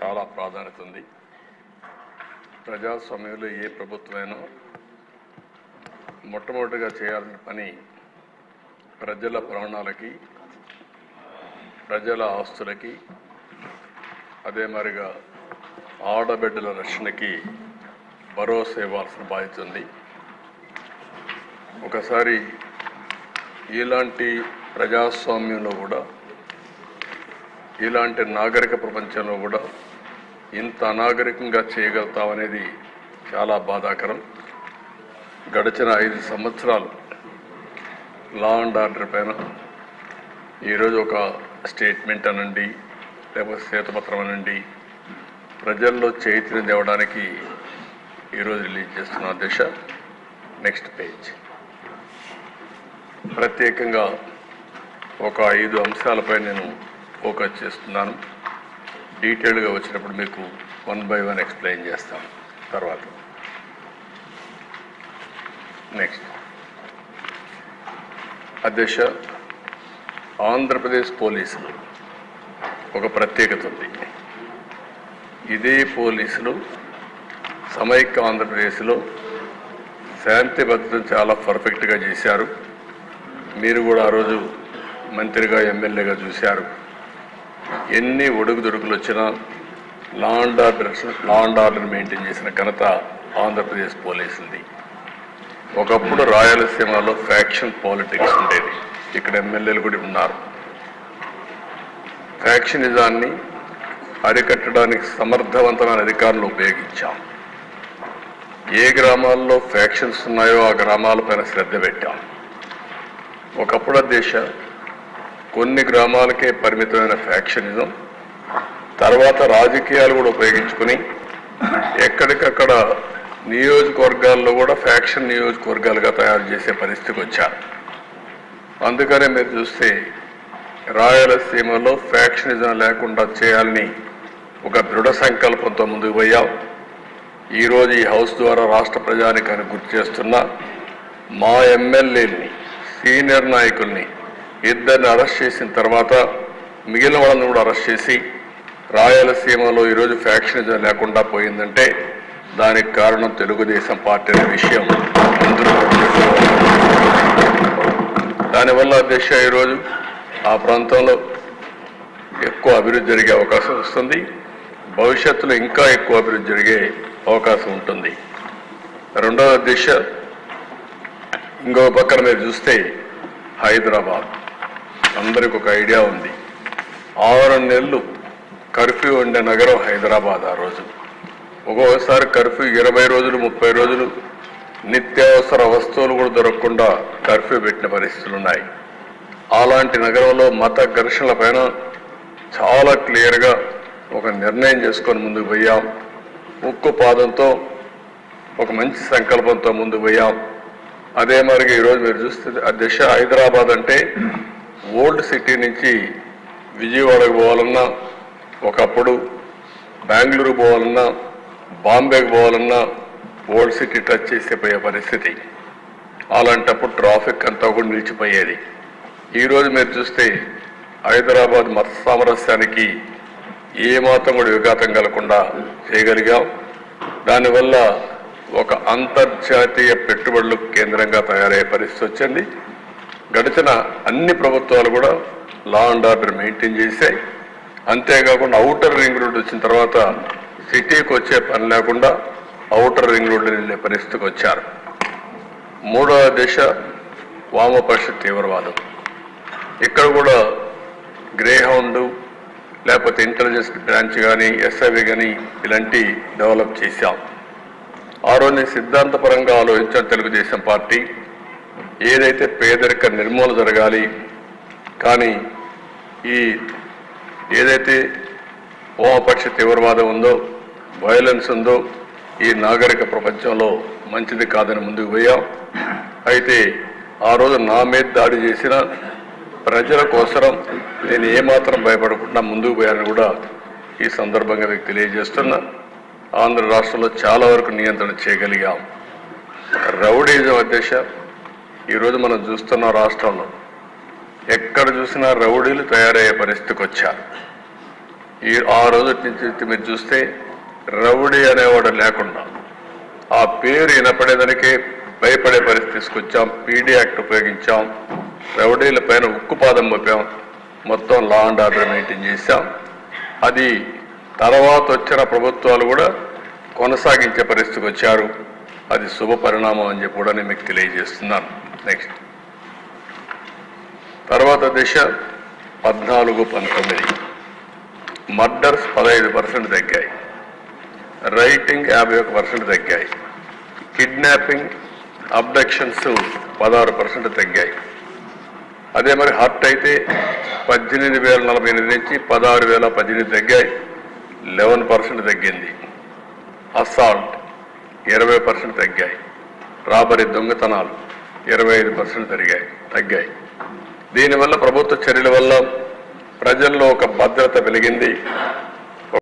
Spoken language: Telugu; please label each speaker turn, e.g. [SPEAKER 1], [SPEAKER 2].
[SPEAKER 1] చాలా ప్రాధాన్యత ఉంది. ప్రజాస్వామ్యంలో ఏ ప్రభుత్వమైనా మొట్టమొదటిగా చేయాల్సిన పని ప్రజల ప్రాణాలకి, ప్రజల ఆస్తులకి, అదే మరిగా ఆడబిడ్డల రక్షణకి భరోసా ఇవ్వాల్సిన బాధ్యత ఉంది. ఒకసారి ఇలాంటి ప్రజాస్వామ్యంలో కూడా, ఇలాంటి నాగరిక ప్రపంచంలో కూడా ఇంత అనాగరికంగా చేయగలుగుతామనేది చాలా బాధాకరం. గడిచిన 5 సంవత్సరాలు లా అండ్ ఆర్డర్ పైన ఈరోజు ఒక స్టేట్మెంట్ అనండి, లేకపోతే శ్వేతపత్రం అనండి, ప్రజల్లో చైతన్యం తేవడానికి ఈరోజు రిలీజ్ చేస్తున్న దిశ. Next page. ప్రత్యేకంగా ఒక 5 అంశాలపై నేను ఫోకస్ చేస్తున్నాను. డీటెయిల్గా వచ్చినప్పుడు మీకు 1 by 1 ఎక్స్ప్లెయిన్ చేస్తాను తర్వాత. నెక్స్ట్ అధ్యక్ష, ఆంధ్రప్రదేశ్ పోలీసులు ఒక ప్రత్యేకత ఉంది. ఇదే పోలీసులు సమైక్య ఆంధ్రప్రదేశ్లో శాంతి భద్రతను చాలా పర్ఫెక్ట్గా చేశారు. మీరు కూడా ఆ రోజు మంత్రిగా, ఎమ్మెల్యేగా చూశారు. ఎన్ని ఒడుగుదొడుకులు వచ్చినా లా అండ్ ఆర్డర్ మెయింటైన్ చేసిన ఘనత ఆంధ్రప్రదేశ్ పోలీసులది. ఒకప్పుడు రాయలసీమలో ఫ్యాక్షన్ పాలిటిక్స్ ఉండేది. ఇక్కడ ఎమ్మెల్యేలు కూడా ఉన్నారు. ఫ్యాక్షనిజాన్ని అరికట్టడానికి సమర్థవంతమైన అధికారులు ఉపయోగించాం. ఏ గ్రామాల్లో ఫ్యాక్షన్స్ ఉన్నాయో ఆ గ్రామాలపైన శ్రద్ధ పెట్టాం. ఒకప్పుడు దేశ కొన్ని గ్రామాలకే పరిమితమైన ఫ్యాక్షనిజం, తర్వాత రాజకీయాలు కూడా ఉపయోగించుకుని ఎక్కడికక్కడ నియోజకవర్గాల్లో కూడా ఫ్యాక్షన్ నియోజకవర్గాలుగా తయారు చేసే పరిస్థితికి వచ్చారు. అందుకనే మీరు చూస్తే రాయలసీమలో ఫ్యాక్షనిజం లేకుండా చేయాలని ఒక దృఢ సంకల్పంతో ముందుకు పోయాం. ఈరోజు ఈ హౌస్ ద్వారా రాష్ట్ర ప్రజానికాన్ని గుర్తు చేస్తున్నా, మా ఎమ్మెల్యేలని, సీనియర్ నాయకుల్ని 2 అరెస్ట్ చేసిన తర్వాత మిగిలిన వాళ్ళని కూడా అరెస్ట్ చేసి రాయలసీమలో ఈరోజు ఫ్యాక్షనిజం లేకుండా పోయిందంటే దానికి కారణం తెలుగుదేశం పార్టీ అనే విషయం అందరూ. దానివల్ల దేశ ఈరోజు ఆ ప్రాంతంలో ఎక్కువ అభివృద్ధి జరిగే అవకాశం వస్తుంది. భవిష్యత్తులో ఇంకా ఎక్కువ అభివృద్ధి జరిగే అవకాశం ఉంటుంది. రెండవ దిశ, ఇంకో పక్కన మీరు చూస్తే హైదరాబాద్ అందరికి ఒక ఐడియా ఉంది. 6 నెలలు కర్ఫ్యూ ఉండే నగరం హైదరాబాద్. ఆ రోజు ఒక్కొక్కసారి కర్ఫ్యూ 20 రోజులు, 30 రోజులు నిత్యావసర వస్తువులు కూడా దొరకకుండా కర్ఫ్యూ పెట్టిన పరిస్థితులు ఉన్నాయి. అలాంటి నగరంలో మత ఘర్షణల పైన చాలా క్లియర్గా ఒక నిర్ణయం చేసుకొని ముందుకు పోయాం. ఉక్కు పాదంతో ఒక మంచి సంకల్పంతో ముందుకు పోయాం. అదే మరిగా ఈరోజు మీరు చూస్తే అధ్యక్ష, హైదరాబాద్ అంటే ఓల్డ్ సిటీ నుంచి విజయవాడకు పోవాలన్నా, ఒకప్పుడు బెంగళూరు పోవాలన్నా, బాంబేకి పోవాలన్నా ఓల్డ్ సిటీ టచ్ చేసిపోయే పరిస్థితి. అలాంటప్పుడు ట్రాఫిక్ అంతా కూడా నిలిచిపోయేది. ఈరోజు మీరు చూస్తే హైదరాబాద్ మత సామరస్యానికి ఏమాత్రం కూడా విఘాతం కలగకుండా చేయగలిగాం. దానివల్ల ఒక అంతర్జాతీయ పెట్టుబడులు కేంద్రంగా తయారయ్యే పరిస్థితి వచ్చింది. గడిచిన అన్ని ప్రభుత్వాలు కూడా లా అండ్ ఆర్డర్ మెయింటైన్ చేశాయి. అంతేకాకుండా ఔటర్ రింగ్ రోడ్ వచ్చిన తర్వాత సిటీకి వచ్చే పని లేకుండా ఔటర్ రింగ్ రోడ్లో వెళ్ళే పరిస్థితికి వచ్చారు. మూడవ దిశ వామపక్ష తీవ్రవాదం. ఇక్కడ కూడా గ్రేహౌండ్ లేకపోతే ఇంటెలిజెన్స్ బ్రాంచ్ కానీ, ఎస్ఐవి కానీ ఇలాంటి డెవలప్ చేశాం. ఆ రోజు సిద్ధాంతపరంగా ఆలోచించిన తెలుగుదేశం పార్టీ ఏదైతే పేదరిక నిర్మూలన జరగాలి, కానీ ఈ ఏదైతే వామపక్ష తీవ్రవాదం ఉందో, వైలెన్స్ ఉందో ఈ నాగరిక ప్రపంచంలో మంచిది కాదని ముందుకు పోయాం. అయితే ఆ రోజు నా మీద దాడి చేసిన ప్రజల కోసరం నేను ఏమాత్రం భయపడకుండా ముందుకు పోయానని కూడా ఈ సందర్భంగా మీకు తెలియజేస్తున్నా. ఆంధ్ర రాష్ట్రంలో చాలా వరకు నియంత్రణ చేయగలిగాం. రౌడీజం అధ్యక్ష, ఈరోజు మనం చూస్తున్న రాష్ట్రంలో ఎక్కడ చూసినా రౌడీలు తయారయ్యే పరిస్థితికి వచ్చారు. ఆ రోజు నుంచి మీరు చూస్తే రౌడీ అనేవాడు లేకుండా ఆ పేరు వినపడేదానికే భయపడే పరిస్థితి తీసుకొచ్చాం. పీడీ యాక్ట్ ఉపయోగించాం, రౌడీల పైన ఉక్కుపాదం మోపాం, మొత్తం లా అండ్ ఆర్డర్ మెయింటైన్ చేశాం. అది తర్వాత వచ్చిన ప్రభుత్వాలు కూడా కొనసాగించే పరిస్థితికి వచ్చారు. అది శుభ పరిణామం అని చెప్పి కూడా నేను మీకు తెలియజేస్తున్నాను. నెక్స్ట్ తర్వాత దిశ 14-19 మర్డర్స్ 15% తగ్గాయి, రైటింగ్ 51% తగ్గాయి, కిడ్నాపింగ్ అబ్డక్షన్స్ 16% తగ్గాయి. అదే మరి హర్ట్ అయితే 18,048 నుంచి 16,018 తగ్గాయి, 11% తగ్గింది. అసాల్ట్ 20% తగ్గాయి, రాబరీ దొంగతనాలు 25% తగ్గాయి. దీనివల్ల ప్రభుత్వ చర్యల వల్ల ప్రజల్లో ఒక భద్రత పెరిగింది.